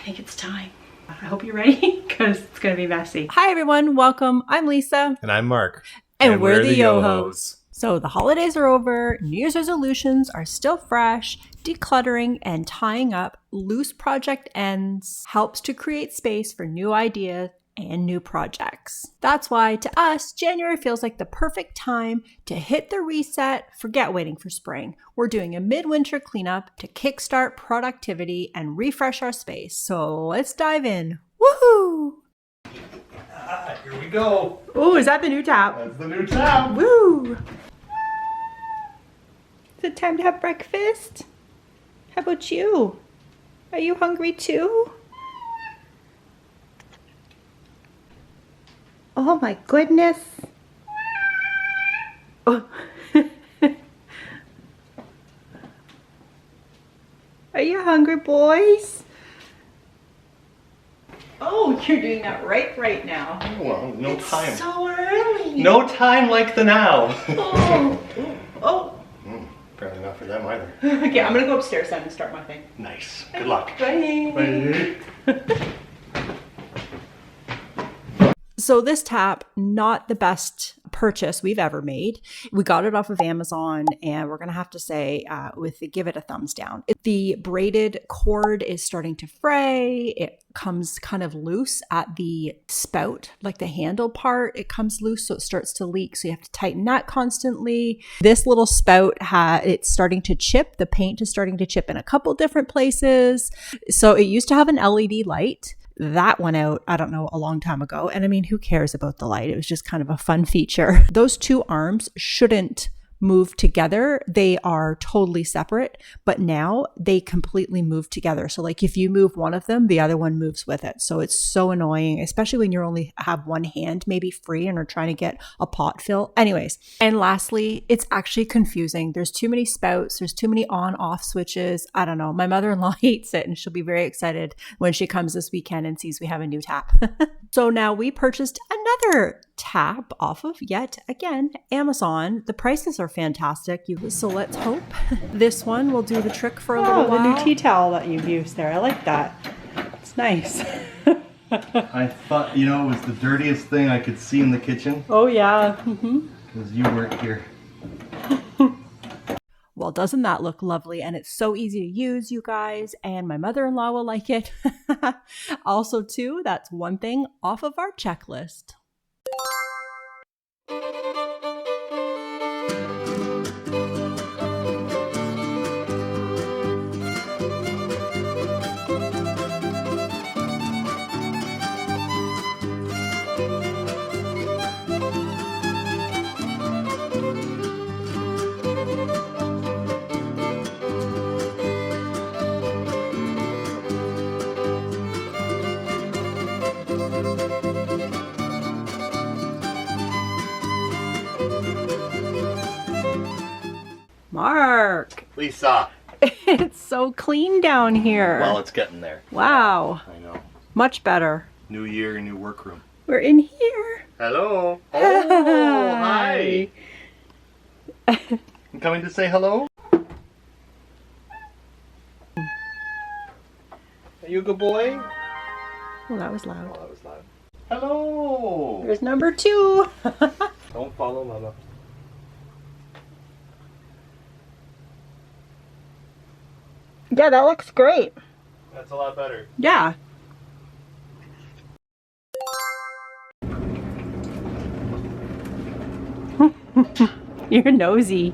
think it's time. I hope you're ready because it's going to be messy. Hi everyone, welcome. I'm Lisa. And I'm Mark. And we're the Yo-Hos. So the holidays are over, New Year's resolutions are still fresh, decluttering and tying up loose project ends helps to create space for new ideas and new projects. That's why to us, January feels like the perfect time to hit the reset, forget waiting for spring. We're doing a midwinter cleanup to kickstart productivity and refresh our space. So let's dive in. Woohoo! Here we go. Oh, is that the new tap? That's the new tap. Woo! Is it time to have breakfast? How about you? Are you hungry too? Oh my goodness. Oh. Are you hungry, boys? Oh, you're doing that right now. Well, no It's time. so early. No time like the now. Oh. Apparently not for them either. Okay, I'm gonna go upstairs then and start my thing. Nice. Good luck. Bye. Bye. So this tap, not the best purchase we've ever made. We got it off of Amazon and we're going to have to say, give it a thumbs down. The braided cord is starting to fray. It comes kind of loose at the spout, like the handle part. It comes loose, so it starts to leak. So you have to tighten that constantly. This little spout, it's starting to chip. The paint is starting to chip in a couple different places. So it used to have an LED light. That went out, I don't know, a long time ago. And I mean, who cares about the light? It was just kind of a fun feature. Those two arms shouldn't move together. They are totally separate, but now they completely move together. So like if you move one of them, the other one moves with it. So it's so annoying, especially when you only have one hand maybe free and are trying to get a pot fill. Anyways, and lastly, it's actually confusing. There's too many spouts. There's too many on-off switches. I don't know. My mother-in-law hates it and she'll be very excited when she comes this weekend and sees we have a new tap. So now we purchased another tap off of, yet again, Amazon. The prices are fantastic. So let's hope this one will do the trick for a little while. The new tea towel that you've used there. I like that. It's nice. I thought, it was the dirtiest thing I could see in the kitchen. Oh, yeah. Mm-hmm. Because you work here. Well, doesn't that look lovely? And it's so easy to use, you guys. And my mother-in-law will like it. Also, too, that's one thing off of our checklist. Mark! Lisa! It's so clean down here. Well, it's getting there. Wow. I know. Much better. New year, new workroom. We're in here. Hello. Oh, hi. You coming to say hello? Are you a good boy? Well, that was loud. Oh, that was loud. Hello. There's number 2. Don't follow Mama. Yeah, that looks great. That's a lot better. Yeah. You're nosy.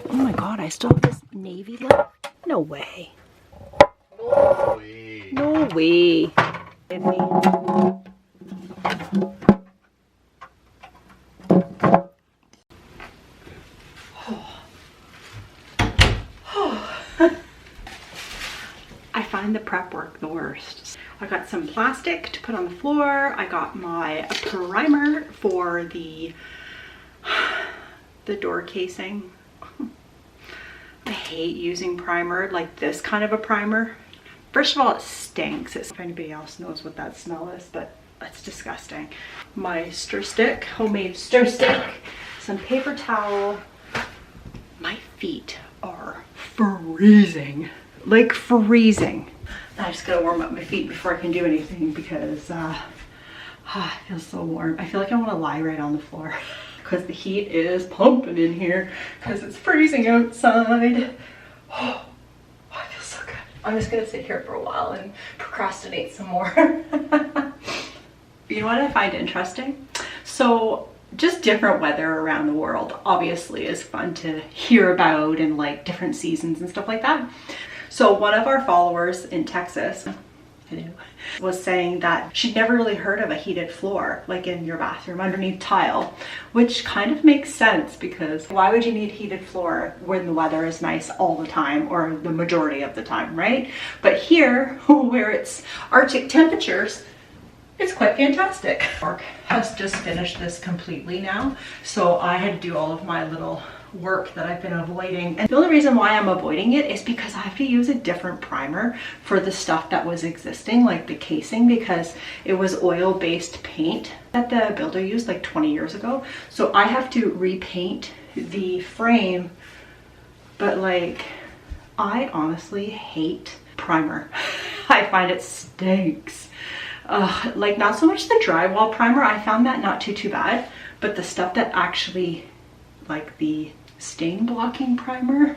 Oh my god, I still have this navy left? No way. No way. No way. Give me. I find the prep work the worst. I got some plastic to put on the floor. I got my primer for the door casing. I hate using primer, like this kind of a primer. First of all, it stinks. If anybody else knows what that smell is, but it's disgusting. My stir stick, homemade stir stick, some paper towel. My feet are freezing, like freezing. I just gotta warm up my feet before I can do anything because it feels so warm. I feel like I want to lie right on the floor because the heat is pumping in here because it's freezing outside. Oh, I feel so good. I'm just gonna sit here for a while and procrastinate some more. You know what I find interesting? So just different weather around the world obviously is fun to hear about, and like different seasons and stuff like that. So one of our followers in Texas, was saying that she'd never really heard of a heated floor like in your bathroom underneath tile, which kind of makes sense because why would you need heated floor when the weather is nice all the time or the majority of the time, right? But here where it's Arctic temperatures, it's quite fantastic. Mark has just finished this completely now, so I had to do all of my little work that I've been avoiding. And the only reason why I'm avoiding it is because I have to use a different primer for the stuff that was existing, like the casing, because it was oil-based paint that the builder used like 20 years ago. So I have to repaint the frame, but like, I honestly hate primer. I find it stinks. Like not so much the drywall primer, I found that not too bad, but the stuff that actually, like the stain blocking primer.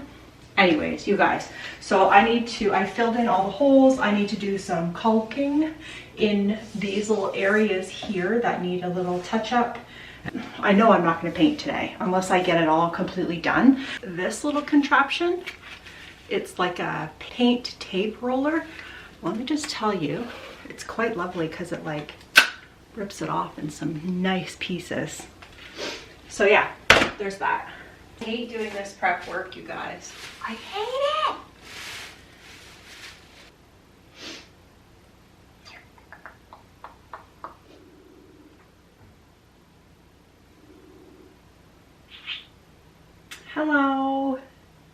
Anyways, you guys, so I filled in all the holes. I need to do some caulking in these little areas here that need a little touch up. I know I'm not going to paint today unless I get it all completely done. This little contraption, it's like a paint tape roller. Let me just tell you, it's quite lovely because it like rips it off in some nice pieces. So yeah, there's that. I hate doing this prep work, you guys. I hate it. Hello.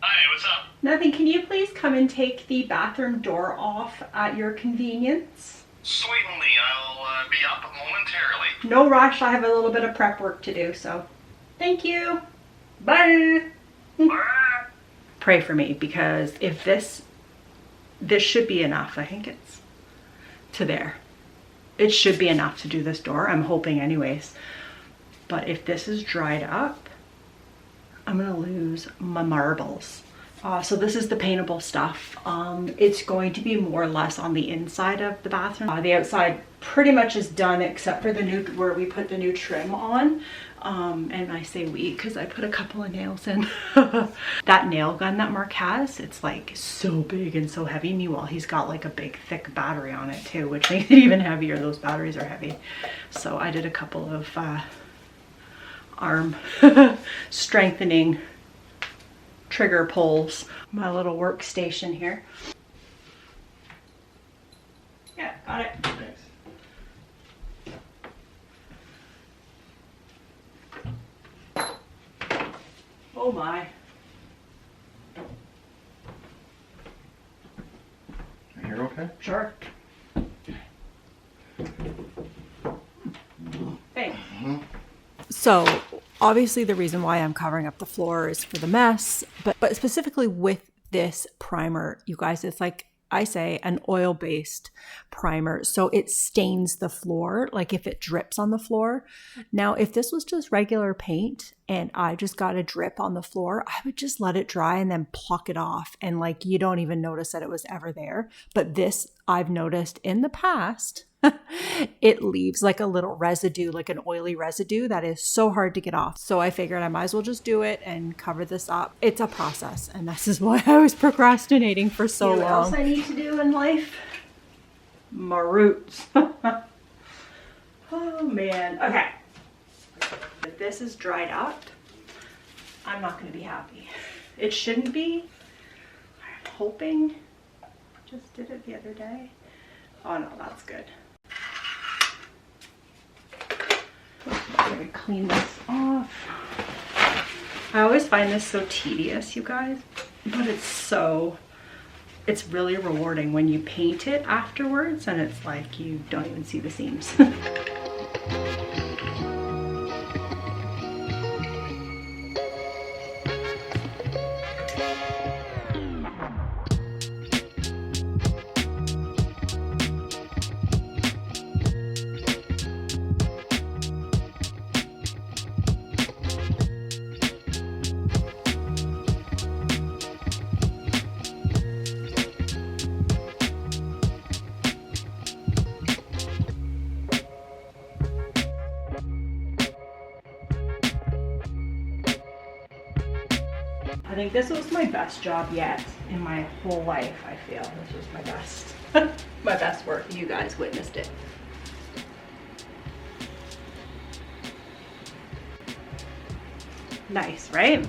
Hi, what's up? Nothing. Can you please come and take the bathroom door off at your convenience? Certainly, I'll be up momentarily. No rush. I have a little bit of prep work to do, so thank you. Bye. Bye. Pray for me because if this should be enough. I think it's to there. It should be enough to do this door. I'm hoping anyways. But if this is dried up, I'm gonna lose my marbles. So this is the paintable stuff. It's going to be more or less on the inside of the bathroom. The outside pretty much is done except for the new, where we put the new trim on. And I say we because I put a couple of nails in. That nail gun that Mark has, it's like so big and so heavy. Meanwhile, he's got like a big thick battery on it too, which makes it even heavier. Those batteries are heavy. So I did a couple of arm strengthening trigger pulls. My little workstation here. Yeah, got it. Thanks. Oh my. You're okay? Sure. Thanks. So obviously the reason why I'm covering up the floor is for the mess, but specifically with this primer, you guys, it's like I say, an oil-based primer. So it stains the floor, like if it drips on the floor. Now, if this was just regular paint and I just got a drip on the floor, I would just let it dry and then pluck it off. And like, you don't even notice that it was ever there. But this, I've noticed in the past, it leaves like a little residue, like an oily residue that is so hard to get off. So I figured I might as well just do it and cover this up. It's a process, and this is why I was procrastinating for so long. What else I need to do in life? My roots. Oh man. Okay. If this is dried up, I'm not going to be happy. It shouldn't be. I'm hoping. Just did it the other day. Oh no, that's good. I'm gonna clean this off. I always find this so tedious, you guys, but it's really rewarding when you paint it afterwards and it's like you don't even see the seams. Like, this was my best job yet in my whole life, I feel. This was my best. My best work. You guys witnessed it. Nice, right?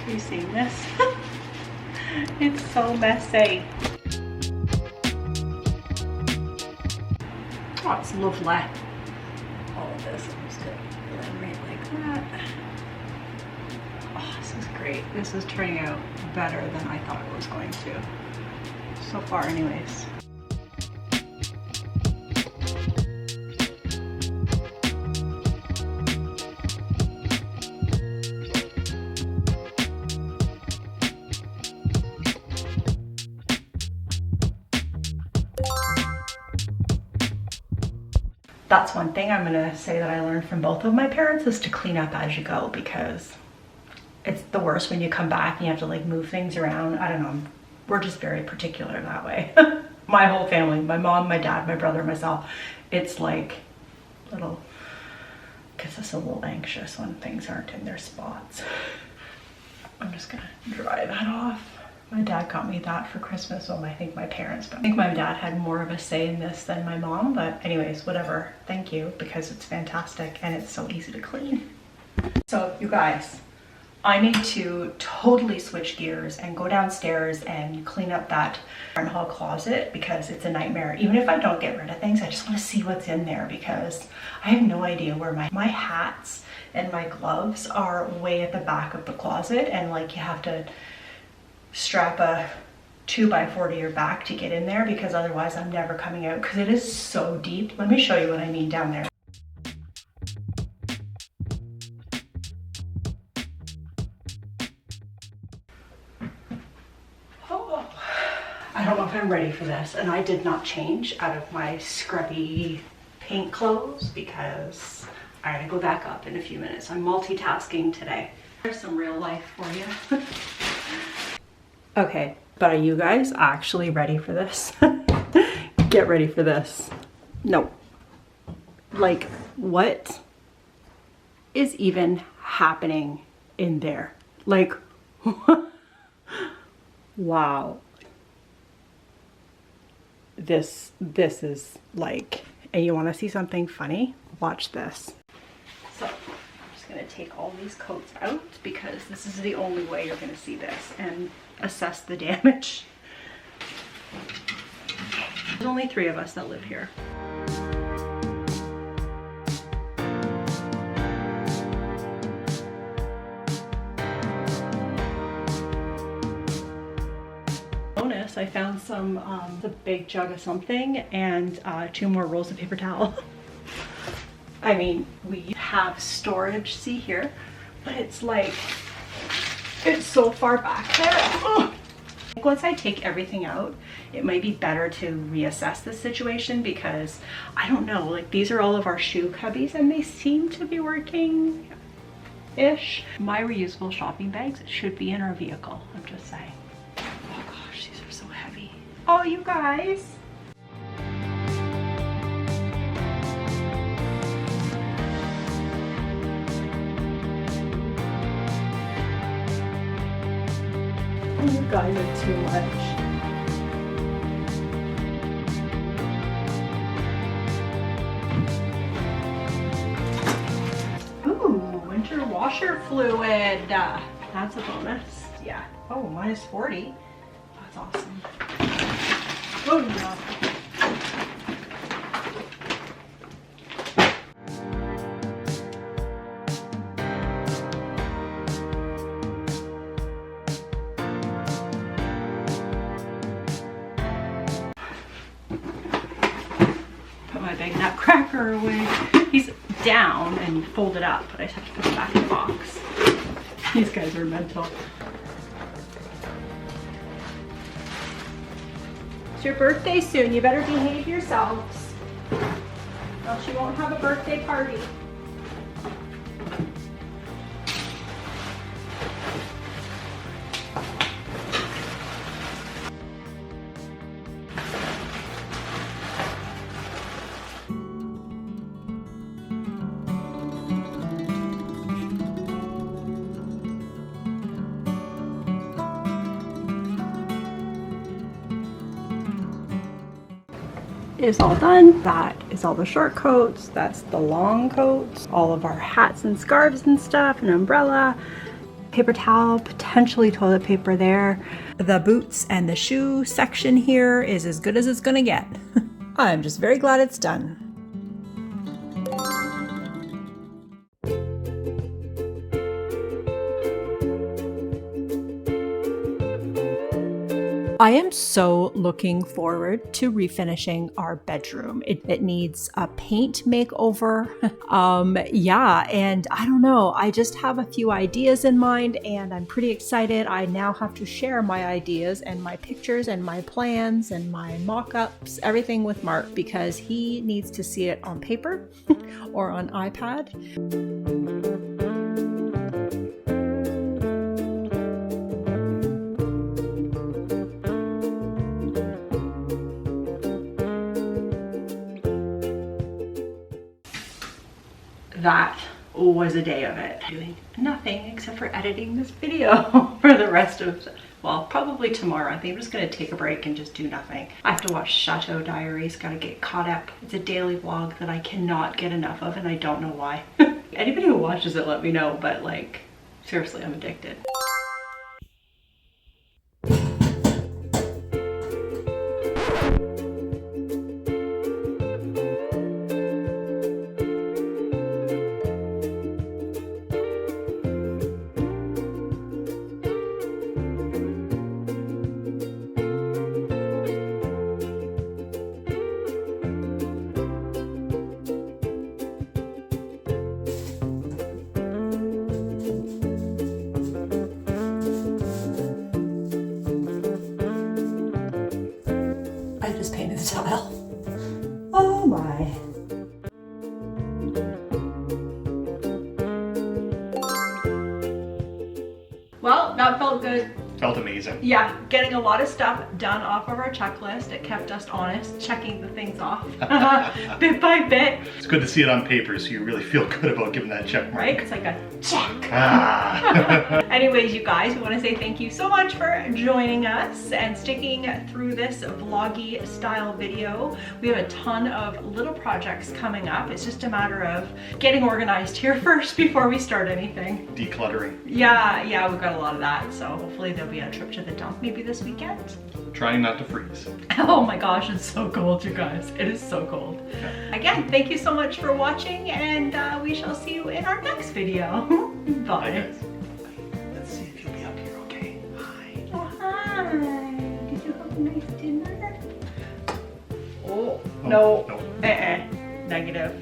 Are you seeing this? It's so messy. Oh, it's lovely. All of this, I'm just gonna put it right like that. Oh, this is great. This is turning out better than I thought it was going to. So far, anyways. That's one thing I'm gonna say that I learned from both of my parents is to clean up as you go, because it's the worst when you come back and you have to like move things around. I don't know, we're just very particular that way. My whole family, my mom, my dad, my brother, myself, it's like gets us a little anxious when things aren't in their spots. I'm just gonna dry that off. My dad got me that for Christmas. Well, I think my parents, but I think my dad had more of a say in this than my mom. But anyways, whatever. Thank you, because it's fantastic and it's so easy to clean. So you guys, I need to totally switch gears and go downstairs and clean up that front hall closet, because it's a nightmare. Even if I don't get rid of things, I just want to see what's in there, because I have no idea where my hats and my gloves are way at the back of the closet, and like you have to strap a 2x4 to your back to get in there, because otherwise I'm never coming out, because it is so deep. Let me show you what I mean down there. Oh, I don't know if I'm ready for this, and I did not change out of my scrubby paint clothes because I gotta go back up in a few minutes. I'm multitasking today. There's some real life for you. Okay, but are you guys actually ready for this? Get ready for this. No. Like, what is even happening in there? Like, wow. This is like, and you want to see something funny? Watch this. So, I'm just going to take all these coats out, because this is the only way you're going to see this and assess the damage. There's only 3 of us that live here. Bonus, I found some, a big jug of something and 2 more rolls of paper towel. I mean, we have storage, see here, but it's like, it's so far back there. Oh. Once I take everything out, it might be better to reassess the situation, because I don't know, like these are all of our shoe cubbies and they seem to be working-ish. My reusable shopping bags should be in our vehicle, I'm just saying. Oh gosh, these are so heavy. Oh, you guys. You guys are too much. Ooh, winter washer fluid. That's a bonus. Yeah. Oh, minus 40. That's awesome. Oh no. My big nutcracker away. He's down and folded up, but I just have to put him back in the box. These guys are mental. It's your birthday soon. You better behave yourselves. Or else you won't have a birthday party. Is all done. That is all the short coats. That's the long coats. All of our hats and scarves and stuff, an umbrella, paper towel, potentially toilet paper there. The boots and the shoe section here is as good as it's gonna get. I'm just very glad it's done. I am so looking forward to refinishing our bedroom. It needs a paint makeover. Yeah, and I don't know, I just have a few ideas in mind and I'm pretty excited. I now have to share my ideas and my pictures and my plans and my mock-ups, everything with Mark because he needs to see it on paper or on iPad. That was a day of it. Doing nothing except for editing this video for the rest of, well, probably tomorrow. I think I'm just gonna take a break and just do nothing. I have to watch Chateau Diaries, gotta get caught up. It's a daily vlog that I cannot get enough of and I don't know why. Anybody who watches it, let me know, but like, seriously, I'm addicted. I just painted the tile. Oh my. Well, that felt good. Felt amazing. Yeah, getting a lot of stuff done off of our checklist. It kept us honest, checking the things off bit by bit. It's good to see it on paper so you really feel good about giving that check mark. Right? It's like a check. Ah. Anyways, you guys, we want to say thank you so much for joining us and sticking through this vloggy style video. We have a ton of little projects coming up. It's just a matter of getting organized here first before we start anything. Decluttering. Yeah, we've got a lot of that. So hopefully there'll be a trip to the dump maybe this weekend. Trying not to freeze. Oh my gosh, it's so cold, you guys. It is so cold. Yeah. Again, thank you so much for watching and we shall see you in our next video. Bye. Bye guys. Let's see if you'll be up here, okay? Hi. Oh, hi. Did you have a nice dinner? Oh, no. No. Negative.